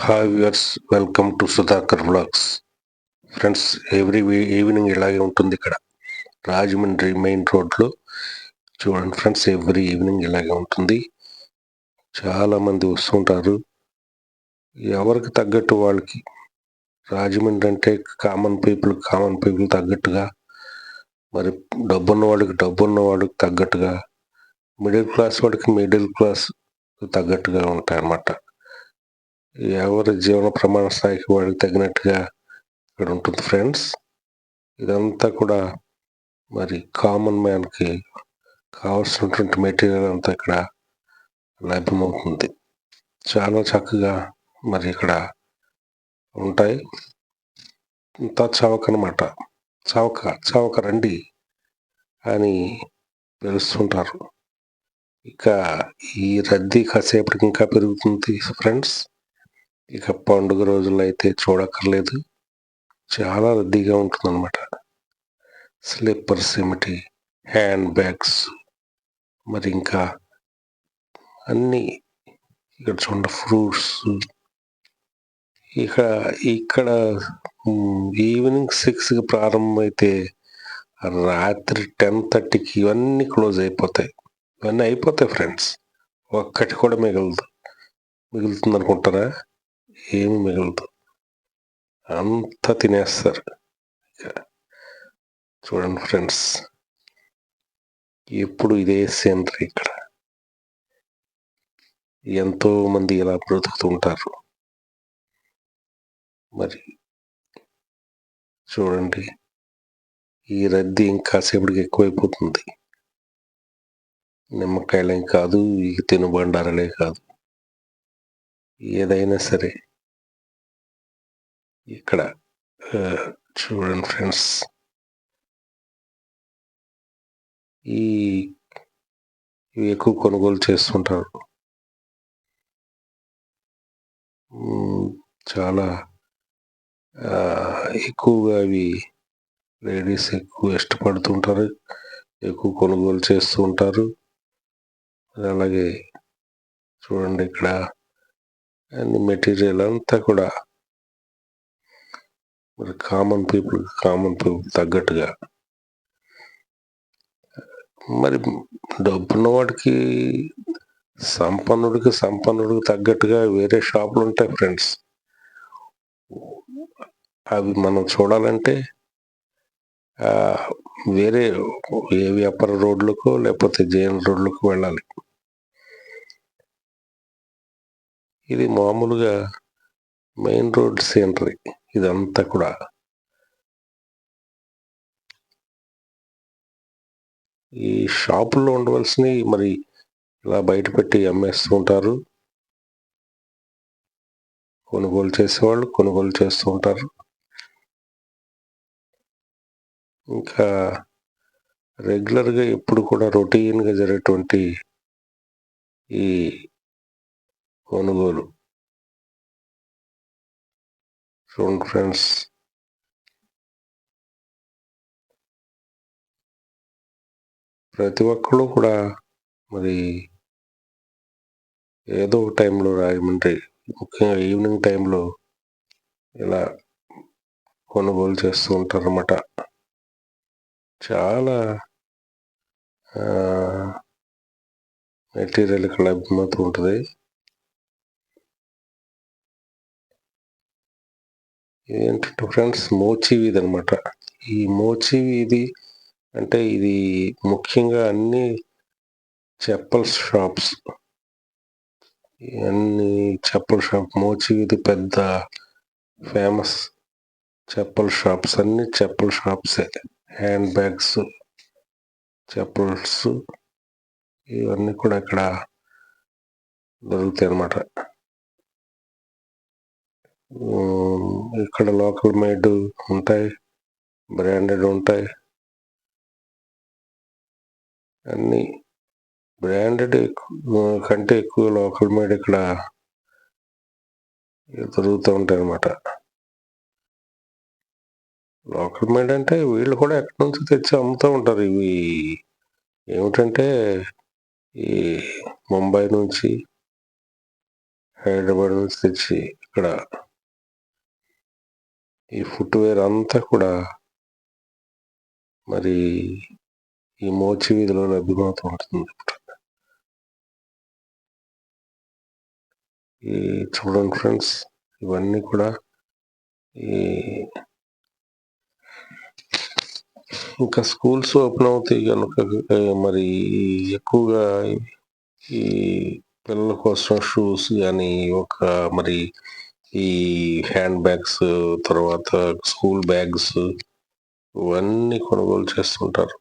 Hi viewers, welcome to Sudhakar vlogs. Friends, every evening ఇలాగే ఉంటుంది ఇక్కడ రాజమండ్రి మెయిన్ రోడ్లో. చూడండి ఫ్రెండ్స్, ఎవ్రీ ఈవినింగ్ ఇలాగే ఉంటుంది. చాలామంది వస్తుంటారు, ఎవరికి తగ్గట్టు వాళ్ళకి. రాజమండ్రి అంటే కామన్ పీపుల్ తగ్గట్టుగా, మరి డబ్బున్న వాళ్ళకి తగ్గట్టుగా, మిడిల్ క్లాస్ తగ్గట్టుగా ఉంటాయన్నమాట. ఎవరి జీవన ప్రమాణ స్థాయికి వాడికి తగినట్టుగా ఇక్కడ ఉంటుంది ఫ్రెండ్స్. ఇదంతా కూడా మరి కామన్ మ్యాన్కి కావాల్సినటువంటి మెటీరియల్ అంతా ఇక్కడ లభ్యమవుతుంది. చాలా చక్కగా మరి ఇక్కడ ఉంటాయి. ఇంత చవక అనమాట. చవక రండి అని పిలుస్తుంటారు. ఇక ఈ రద్దీ కాసేపటికి ఇంకా పెరుగుతుంది ఫ్రెండ్స్. ఇక పండుగ రోజుల్లో అయితే చూడక్కర్లేదు, చాలా రద్దీగా ఉంటుందన్నమాట. స్లిప్పర్స్ ఏమిటి, హ్యాండ్ బ్యాగ్స్, మరి ఇంకా అన్నీ ఇక్కడ చూడండి, ఫ్రూట్స్. ఇక్కడ ఈవినింగ్ 6కి ప్రారంభమైతే రాత్రి 10:30కి ఇవన్నీ క్లోజ్ అయిపోతాయి. ఇవన్నీ అయిపోతాయి ఫ్రెండ్స్. ఒక్కటి కూడా మిగులుతుంది అనుకుంటారా? ఏమి మిగలదు, అంతా తినేస్తారు. చూడండి ఫ్రెండ్స్, ఎప్పుడు ఇదే సీనరీ. ఇక్కడ ఎంతో మంది ఇలా బ్రతుకుతుంటారు. మరి చూడండి, ఈ రద్దీ ఇంకాసేపటికి ఎక్కువైపోతుంది. నిమ్మకాయలేం కాదు, ఈ తినుబండారాలే కాదు, ఏదైనా సరే ఇక్కడ చూడండి ఫ్రెండ్స్. ఇవి ఎక్కువ కొనుగోలు చేస్తుంటారు. చాలా ఎక్కువగా అవి లేడీస్ ఎక్కువ ఇష్టపడుతుంటారు, ఎక్కువ కొనుగోలు చేస్తూ ఉంటారు. అలాగే చూడండి, ఇక్కడ అన్ని మెటీరియల్ అంతా కూడా మరి కామన్ పీపుల్ తగ్గట్టుగా. మరి డబ్బున్నవాడికి, సంపన్నుడికి తగ్గట్టుగా వేరే షాపులు ఉంటాయి ఫ్రెండ్స్. అవి మనం చూడాలంటే వేరే ఏవి అప్పర్ రోడ్లకో లేకపోతే జైన్ రోడ్లకు వెళ్ళాలి. ఇది మామూలుగా మెయిన్ రోడ్ సీనరీ ఇదంతా కూడా. ఈ షాపుల్లో ఉండవలసినవి మరి ఇలా బయట పెట్టి అమ్మేస్తూ ఉంటారు. కొనుగోలు చేసేవాళ్ళు కొనుగోలు చేస్తూ ఉంటారు. ఇంకా రెగ్యులర్గా ఎప్పుడు కూడా రొటీన్గా జరిగేటువంటి ఈ కొనుగోలు చూడండి ఫ్రెండ్స్. ప్రతి ఒక్కళ్ళు కూడా మరి ఏదో ఒక టైంలో రాజమండ్రి, ముఖ్యంగా ఈవినింగ్ టైంలో ఇలా కొనుగోలు చేస్తూ ఉంటారన్నమాట. చాలా మెటీరియల్ ఇక్కడ లభ్యమవుతూ ఉంటుంది. ఏంటంటే ఫ్రెండ్స్, మోచి వీధి అనమాట. ఈ మోచి వీధి అంటే ఇది ముఖ్యంగా అన్ని చెప్పల్స్ షాప్స్. మోచి వీధి పెద్ద ఫేమస్ చెప్పల్ షాప్స్. అన్ని చెప్పల్ షాప్సే. హ్యాండ్ బ్యాగ్స్, చెప్పల్స్, ఇవన్నీ కూడా ఇక్కడ దొరుకుతాయి అన్నమాట. ఇక్కడ లోకల్ మేడ్ ఉంటాయి, బ్రాండెడ్ ఉంటాయి. అన్నీ బ్రాండెడ్ కంటే ఎక్కువ లోకల్ మేడ్ ఇక్కడ దొరుకుతూ ఉంటాయి అన్నమాట. లోకల్ మేడ్ అంటే వీళ్ళు కూడా ఎక్కడి నుంచి తెచ్చి అమ్ముతూ ఉంటారు. ఇవి ఏమిటంటే ఈ ముంబై నుంచి, హైదరాబాద్ నుంచి తెచ్చి ఇక్కడ ఈ ఫుట్వేర్ అంతా కూడా మరి ఈ మోచి వీధిలో లభ్యమవుతూ ఉంటుంది. ఈ చూడండి ఫ్రెండ్స్, ఇవన్నీ కూడా ఈ ఇంకా స్కూల్స్ ఓపెన్ అవుతాయి కనుక మరి ఎక్కువగా ఈ పిల్లల కోసం షూస్ కానీ మరి ఈ హ్యాండ్ బ్యాగ్స్, తర్వాత స్కూల్ బ్యాగ్స్ ఇవన్నీ కొనుగోలు చేస్తుంటారు.